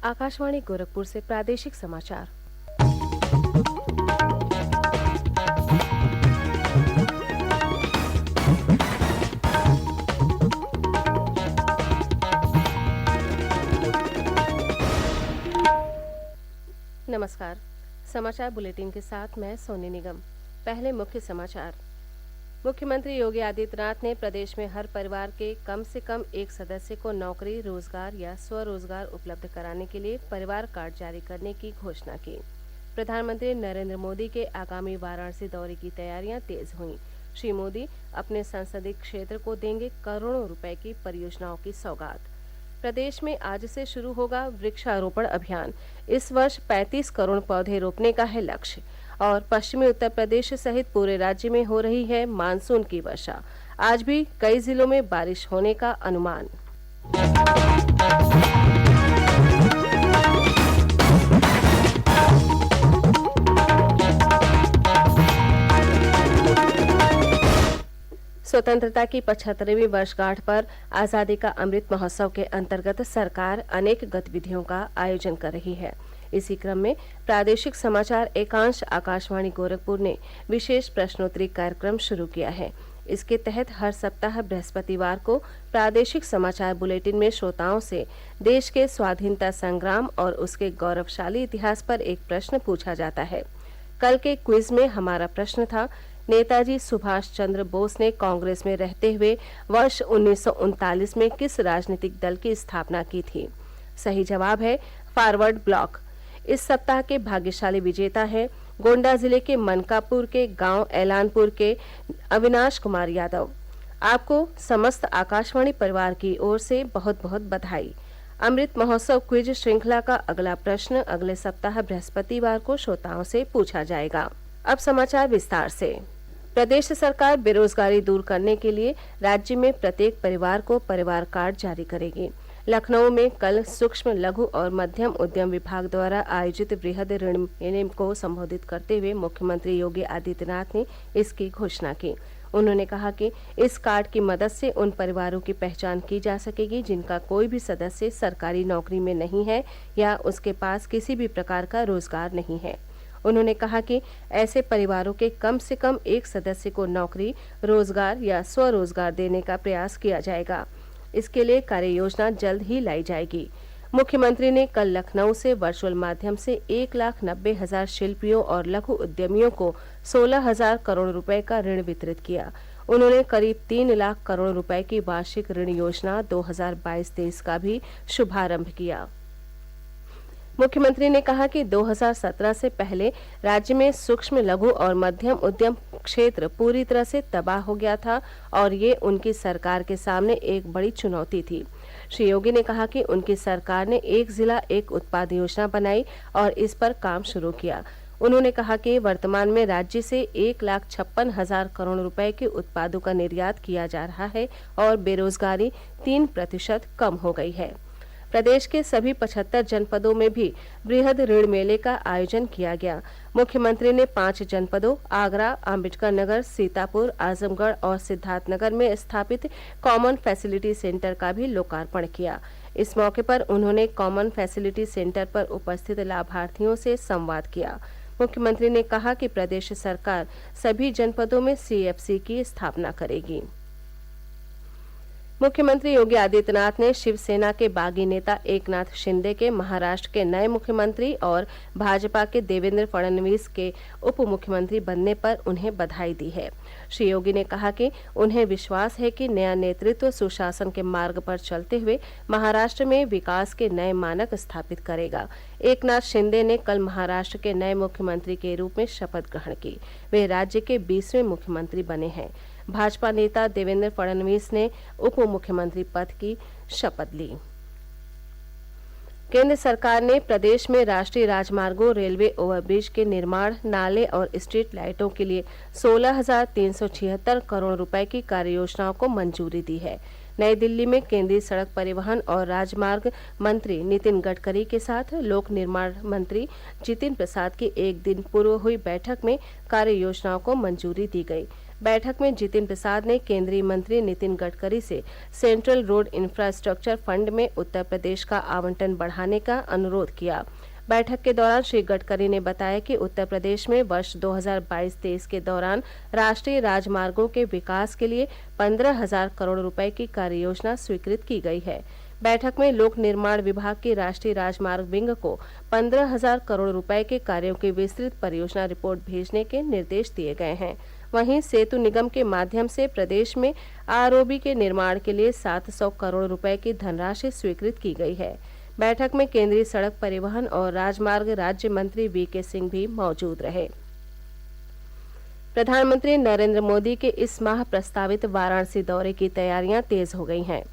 आकाशवाणी गोरखपुर से प्रादेशिक समाचार। नमस्कार। समाचार बुलेटिन के साथ मैं सोनी निगम। पहले मुख्य समाचार। मुख्यमंत्री योगी आदित्यनाथ ने प्रदेश में हर परिवार के कम से कम एक सदस्य को नौकरी, रोजगार या स्वरोजगार उपलब्ध कराने के लिए परिवार कार्ड जारी करने की घोषणा की। प्रधानमंत्री नरेंद्र मोदी के आगामी वाराणसी दौरे की तैयारियां तेज हुईं। श्री मोदी अपने संसदीय क्षेत्र को देंगे करोड़ों रुपए की परियोजनाओं की सौगात। प्रदेश में आज से शुरू होगा वृक्षारोपण अभियान। इस वर्ष 35 करोड़ पौधे रोपने का है लक्ष्य। और पश्चिमी उत्तर प्रदेश सहित पूरे राज्य में हो रही है मानसून की वर्षा। आज भी कई जिलों में बारिश होने का अनुमान। स्वतंत्रता की 75वीं वर्षगांठ पर आजादी का अमृत महोत्सव के अंतर्गत सरकार अनेक गतिविधियों का आयोजन कर रही है। इसी क्रम में प्रादेशिक समाचार एकांश आकाशवाणी गोरखपुर ने विशेष प्रश्नोत्तरी कार्यक्रम शुरू किया है। इसके तहत हर सप्ताह बृहस्पतिवार को प्रादेशिक समाचार बुलेटिन में श्रोताओं से देश के स्वाधीनता संग्राम और उसके गौरवशाली इतिहास पर एक प्रश्न पूछा जाता है। कल के क्विज में हमारा प्रश्न था, नेताजी सुभाष चंद्र बोस ने कांग्रेस में रहते हुए वर्ष 1939 में किस राजनीतिक दल की स्थापना की थी? सही जवाब है फॉरवर्ड ब्लॉक। इस सप्ताह के भाग्यशाली विजेता हैं गोंडा जिले के मनकापुर के गांव ऐलानपुर के अविनाश कुमार यादव। आपको समस्त आकाशवाणी परिवार की ओर से बहुत बहुत बधाई। अमृत महोत्सव क्विज श्रृंखला का अगला प्रश्न अगले सप्ताह बृहस्पतिवार को श्रोताओं से पूछा जाएगा। अब समाचार विस्तार से। प्रदेश सरकार बेरोजगारी दूर करने के लिए राज्य में प्रत्येक परिवार को परिवार कार्ड जारी करेगी। लखनऊ में कल सूक्ष्म, लघु और मध्यम उद्यम विभाग द्वारा आयोजित वृहद ऋण मेले को संबोधित करते हुए मुख्यमंत्री योगी आदित्यनाथ ने इसकी घोषणा की। उन्होंने कहा कि इस कार्ड की मदद से उन परिवारों की पहचान की जा सकेगी जिनका कोई भी सदस्य सरकारी नौकरी में नहीं है या उसके पास किसी भी प्रकार का रोजगार नहीं है। उन्होंने कहा कि ऐसे परिवारों के कम से कम एक सदस्य को नौकरी, रोजगार या स्वरोजगार देने का प्रयास किया जाएगा। इसके लिए कार्य योजना जल्द ही लाई जाएगी। मुख्यमंत्री ने कल लखनऊ से वर्चुअल माध्यम से 1,90,000 शिल्पियों और लघु उद्यमियों को 16,000 करोड़ रुपए का ऋण वितरित किया। उन्होंने करीब 3 लाख करोड़ रुपए की वार्षिक ऋण योजना 2022-23 का भी शुभारंभ किया। मुख्यमंत्री ने कहा कि 2017 से पहले राज्य में सूक्ष्म, लघु और मध्यम उद्यम क्षेत्र पूरी तरह से तबाह हो गया था और ये उनकी सरकार के सामने एक बड़ी चुनौती थी। श्री योगी ने कहा कि उनकी सरकार ने एक जिला एक उत्पाद योजना बनाई और इस पर काम शुरू किया। उन्होंने कहा कि वर्तमान में राज्य से 1,56,000 करोड़ रुपए के उत्पादों का निर्यात किया जा रहा है और बेरोजगारी 3% कम हो गई है। प्रदेश के सभी 75 जनपदों में भी बृहद ऋण मेले का आयोजन किया गया। मुख्यमंत्री ने 5 जनपदों आगरा, अम्बेडकर नगर, सीतापुर, आजमगढ़ और सिद्धार्थनगर में स्थापित कॉमन फैसिलिटी सेंटर का भी लोकार्पण किया। इस मौके पर उन्होंने कॉमन फैसिलिटी सेंटर पर उपस्थित लाभार्थियों से संवाद किया। मुख्यमंत्री ने कहा कि प्रदेश सरकार सभी जनपदों में CFC की स्थापना करेगी। मुख्यमंत्री योगी आदित्यनाथ ने शिवसेना के बागी नेता एकनाथ शिंदे के महाराष्ट्र के नए मुख्यमंत्री और भाजपा के देवेंद्र फडणवीस के उप मुख्यमंत्री बनने पर उन्हें बधाई दी है। श्री योगी ने कहा कि उन्हें विश्वास है कि नया नेतृत्व सुशासन के मार्ग पर चलते हुए महाराष्ट्र में विकास के नए मानक स्थापित करेगा। एकनाथ शिंदे ने कल महाराष्ट्र के नए मुख्यमंत्री के रूप में शपथ ग्रहण की। वे राज्य के 20वें मुख्यमंत्री बने हैं। भाजपा नेता देवेंद्र फडणवीस ने उप मुख्यमंत्री पद की शपथ ली। केंद्र सरकार ने प्रदेश में राष्ट्रीय राजमार्गों, रेलवे ओवरब्रिज के निर्माण, नाले और स्ट्रीट लाइटों के लिए 16,376 करोड़ रुपए की कार्य योजनाओं को मंजूरी दी है। नई दिल्ली में केंद्रीय सड़क परिवहन और राजमार्ग मंत्री नितिन गडकरी के साथ लोक निर्माण मंत्री जितिन प्रसाद की एक दिन पूर्व हुई बैठक में कार्य योजनाओं को मंजूरी दी गई। बैठक में जितिन प्रसाद ने केंद्रीय मंत्री नितिन गडकरी से सेंट्रल रोड इंफ्रास्ट्रक्चर फंड में उत्तर प्रदेश का आवंटन बढ़ाने का अनुरोध किया। बैठक के दौरान श्री गडकरी ने बताया कि उत्तर प्रदेश में वर्ष 2022-23 के दौरान राष्ट्रीय राजमार्गों के विकास के लिए 15,000 करोड़ रुपए की कार्ययोजना स्वीकृत की गई है। बैठक में लोक निर्माण विभाग की राष्ट्रीय राजमार्ग विंग को 15,000 करोड़ रुपए के कार्यों की विस्तृत परियोजना रिपोर्ट भेजने के निर्देश दिए गए हैं। वहीं सेतु निगम के माध्यम से प्रदेश में आरओबी के निर्माण के लिए 700 करोड़ रुपए की धनराशि स्वीकृत की गई है। बैठक में केंद्रीय सड़क परिवहन और राजमार्ग राज्य मंत्री वीके सिंह भी मौजूद रहे। प्रधानमंत्री नरेंद्र मोदी के इस माह प्रस्तावित वाराणसी दौरे की तैयारियां तेज हो गई हैं।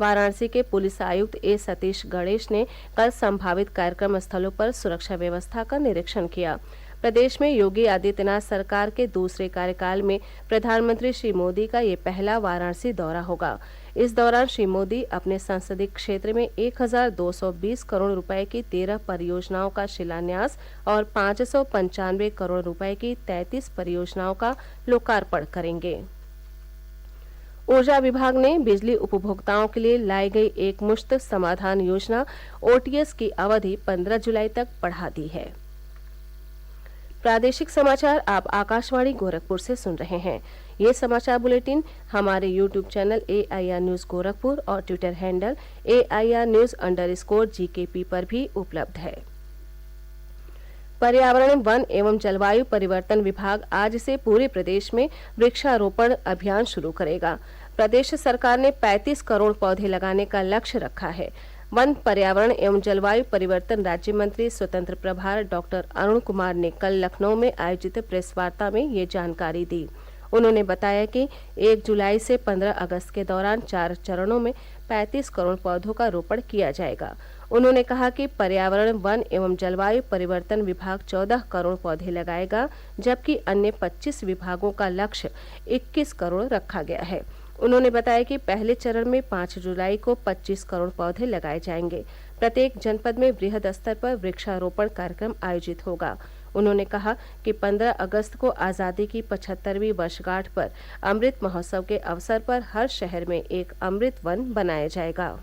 वाराणसी के पुलिस आयुक्त ए सतीश गणेश ने कल संभावित कार्यक्रम स्थलों पर सुरक्षा व्यवस्था का निरीक्षण किया। प्रदेश में योगी आदित्यनाथ सरकार के दूसरे कार्यकाल में प्रधानमंत्री श्री मोदी का ये पहला वाराणसी दौरा होगा। इस दौरान श्री मोदी अपने संसदीय क्षेत्र में 1,220 करोड़ रुपए की 13 परियोजनाओं का शिलान्यास और 595 करोड़ रुपए की 33 परियोजनाओं का लोकार्पण करेंगे। ऊर्जा विभाग ने बिजली उपभोक्ताओं के लिए लाई गई एक मुश्त समाधान योजना ओटीएस की अवधि 15 जुलाई तक बढ़ा दी है। प्रादेशिक समाचार आप आकाशवाणी गोरखपुर से सुन रहे हैं। ये समाचार बुलेटिन हमारे YouTube channel AIR news Gorakhpur और ट्विटर हैंडल AIR न्यूज_GKP पर भी उपलब्ध है। पर्यावरण, वन एवं जलवायु परिवर्तन विभाग आज से पूरे प्रदेश में वृक्षारोपण अभियान शुरू करेगा। प्रदेश सरकार ने 35 करोड़ पौधे लगाने का लक्ष्य रखा है। वन, पर्यावरण एवं जलवायु परिवर्तन राज्य मंत्री स्वतंत्र प्रभार डॉक्टर अरुण कुमार ने कल लखनऊ में आयोजित प्रेस वार्ता में ये जानकारी दी। उन्होंने बताया कि 1 जुलाई से 15 अगस्त के दौरान 4 चरणों में 35 करोड़ पौधों का रोपण किया जाएगा। उन्होंने कहा कि पर्यावरण, वन एवं जलवायु परिवर्तन विभाग 14 करोड़ पौधे लगाएगा, जबकि अन्य 25 विभागों का लक्ष्य 21 करोड़ रखा गया है। उन्होंने बताया कि पहले चरण में 5 जुलाई को 25 करोड़ पौधे लगाए जाएंगे। प्रत्येक जनपद में वृहद स्तर पर वृक्षारोपण कार्यक्रम आयोजित होगा। उन्होंने कहा कि 15 अगस्त को आज़ादी की 75वीं वर्षगांठ पर अमृत महोत्सव के अवसर पर हर शहर में एक अमृत वन बनाया जाएगा।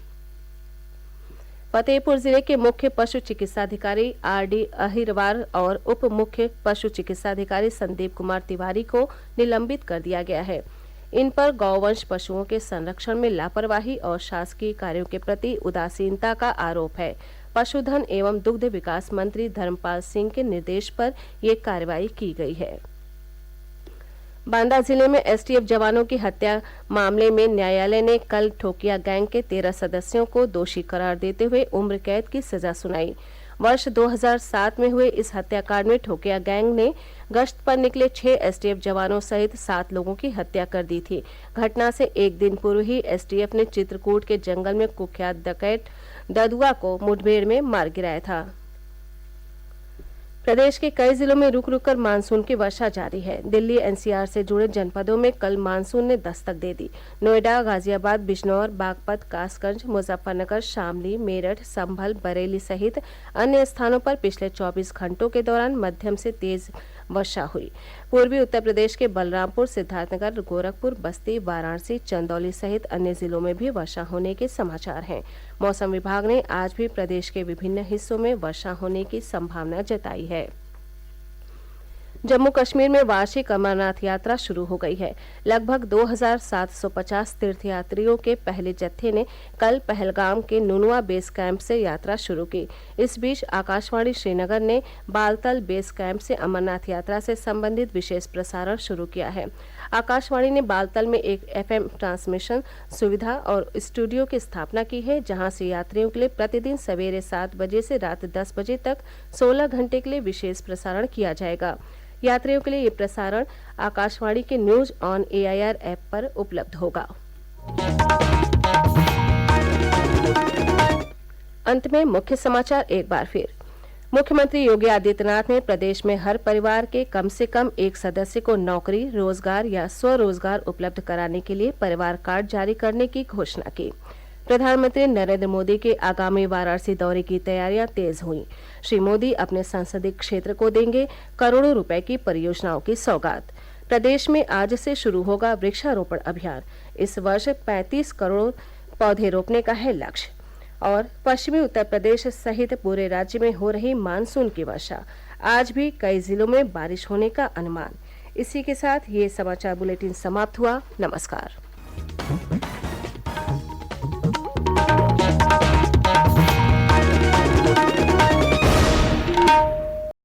फतेहपुर जिले के मुख्य पशु चिकित्साधिकारी RD अहिरवार और उप मुख्य पशु चिकित्साधिकारी संदीप कुमार तिवारी को निलंबित कर दिया गया है। इन पर गौवंश पशुओं के संरक्षण में लापरवाही और शासकीय कार्यों के प्रति उदासीनता का आरोप है। पशुधन एवं दुग्ध विकास मंत्री धर्मपाल सिंह के निर्देश पर ये कार्रवाई की गई है। बांदा जिले में STF जवानों की हत्या मामले में न्यायालय ने कल ठोकिया गैंग के 13 सदस्यों को दोषी करार देते हुए उम्र कैद की सजा सुनाई। वर्ष 2007 में हुए इस हत्याकांड में ठोकिया गैंग ने गश्त पर निकले 6 STF जवानों सहित 7 लोगों की हत्या कर दी थी। घटना से एक दिन पूर्व ही STF ने चित्रकूट के जंगल में कुख्यात डकैत ददुआ को मुठभेड़ में मार गिराया था। प्रदेश के कई जिलों में रुक रुक कर मानसून की वर्षा जारी है। दिल्ली NCR से जुड़े जनपदों में कल मानसून ने दस्तक दे दी। नोएडा, गाजियाबाद, बिजनौर, बागपत, कासगंज, मुजफ्फरनगर, शामली, मेरठ, संभल, बरेली सहित अन्य स्थानों पर पिछले 24 घंटों के दौरान मध्यम से तेज वर्षा हुई। पूर्वी उत्तर प्रदेश के बलरामपुर, सिद्धार्थनगर, गोरखपुर, बस्ती, वाराणसी, चंदौली सहित अन्य जिलों में भी वर्षा होने के समाचार हैं। मौसम विभाग ने आज भी प्रदेश के विभिन्न हिस्सों में वर्षा होने की संभावना जताई है। जम्मू कश्मीर में वार्षिक अमरनाथ यात्रा शुरू हो गई है। लगभग 2,750 तीर्थयात्रियों के पहले जत्थे ने कल पहलगाम के नुनुआ बेस कैंप से यात्रा शुरू की। इस बीच आकाशवाणी श्रीनगर ने बालतल बेस कैंप से अमरनाथ यात्रा से संबंधित विशेष प्रसारण शुरू किया है। आकाशवाणी ने बालतल में एक FM ट्रांसमिशन सुविधा और स्टूडियो की स्थापना की है, जहां से यात्रियों के लिए प्रतिदिन सवेरे 7 बजे से रात 10 बजे तक 16 घंटे के लिए विशेष प्रसारण किया जाएगा। यात्रियों के लिए ये प्रसारण आकाशवाणी के न्यूज ऑन AIR ऐप पर उपलब्ध होगा। अंत में मुख्य समाचार एक बार फिर। मुख्यमंत्री योगी आदित्यनाथ ने प्रदेश में हर परिवार के कम से कम एक सदस्य को नौकरी, रोजगार या स्वरोजगार उपलब्ध कराने के लिए परिवार कार्ड जारी करने की घोषणा की। प्रधानमंत्री नरेंद्र मोदी के आगामी वाराणसी दौरे की तैयारियां तेज हुई। श्री मोदी अपने संसदीय क्षेत्र को देंगे करोड़ों रुपए की परियोजनाओं की सौगात। प्रदेश में आज से शुरू होगा वृक्षारोपण अभियान। इस वर्ष 35 करोड़ पौधे रोपने का है लक्ष्य। और पश्चिमी उत्तर प्रदेश सहित पूरे राज्य में हो रही मानसून की वर्षा। आज भी कई जिलों में बारिश होने का अनुमान। इसी के साथ ये समाचार बुलेटिन समाप्त हुआ। नमस्कार।